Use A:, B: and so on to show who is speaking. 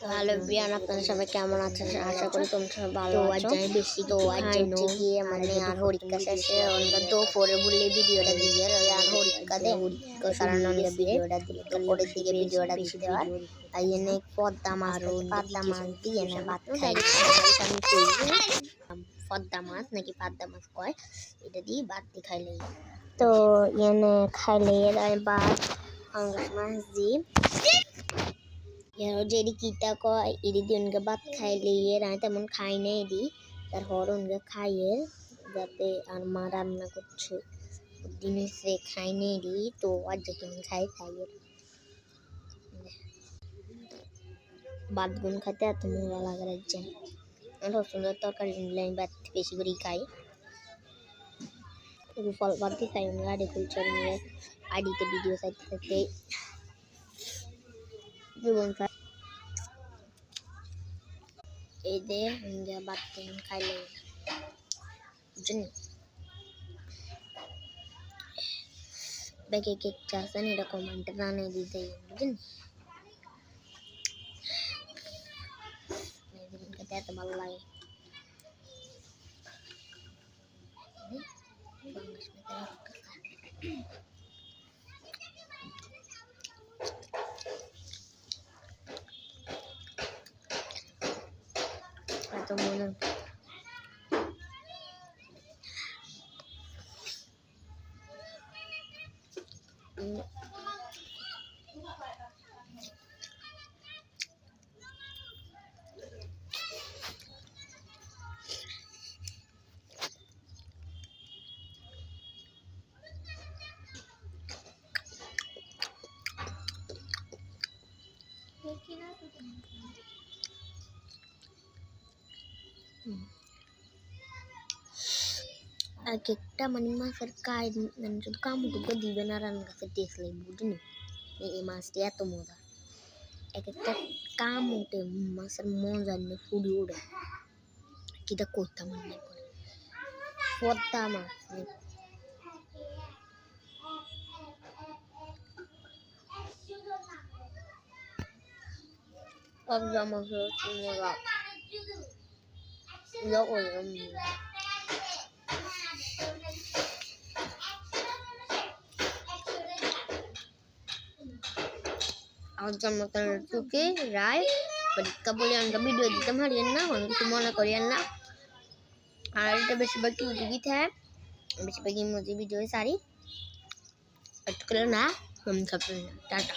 A: Hello everyone, আপনারা সবাই কেমন আছেন? আশা করি তোমরা সবাই ভালো আছো। তো আজ হচ্ছে গিয়ে মানে আর হরিকা শেষে অন্য দুপুরে বললে ভিডিওটা দিয়ে আর হরিকা দে কারণ অন্য ভিডিওটা দিলে দুপুরের দিকে ভিডিওটা বেশি দেওয়ার তাই এনে পদ্মা মাছ দিয়ে না ভাত খাই। পদ্মা মাছ নাকি পাদ্দা মাছ কয়, এটা দিয়ে ভাত দিয়ে খাইলে তো এনে খাইলে ভাত মাছ দিয়ে যেদি কিতা কয় এদি দিয়ে উনকে ভাত খাইলে আমি তেমন খাই না এদি তারপর উনকে খাইয়ে যাতে আর মা রান্না করছে দিনে সে খাই না এদি তো আজ যখন খাই খাইয়ে ভাত গুন খাইতে এত মজা লাগে রাখছে এত সুন্দর তরকারি নিলে আমি ভাত বেশি করেই খাই ফল ভাত দিয়ে খাই গাড়ি কুলচার নিয়ে আইডিতে ভিডিও চাইতে থাকতে জীবন খাই এই দে ইন্ডিয়া ভাত খাইলে বুঝছেন ব্যাগে কেক চাচ্ছেন এটা কমেন্টে জানিয়ে দিতে বুঝছেন খেতে এত ভালো লাগে এত মনে এক একটা মানে মাছের কায় মানে শুধু কামড়টুকু দিবে না রান্নার কাছে টেস্ট লাগবে বুঝলি এই মাছটি এত মজা এক একটা কাম উঠে মাছের মজা নিয়ে ফুড়ি উঠে কিটা করতাম মনে করে পদ্মা মাছ পদ্মা মাছের মজা চুকে রায় পরীক্ষা বলে আমাকে ভিডিও দিতে পারিয়েন না অনেক কিছু মনে করিয়েন না আর এটা বেশিরভাগ ইউটিউবই থাকে বেশিরভাগ ইমোজি ভিডিও সারি না টাটা।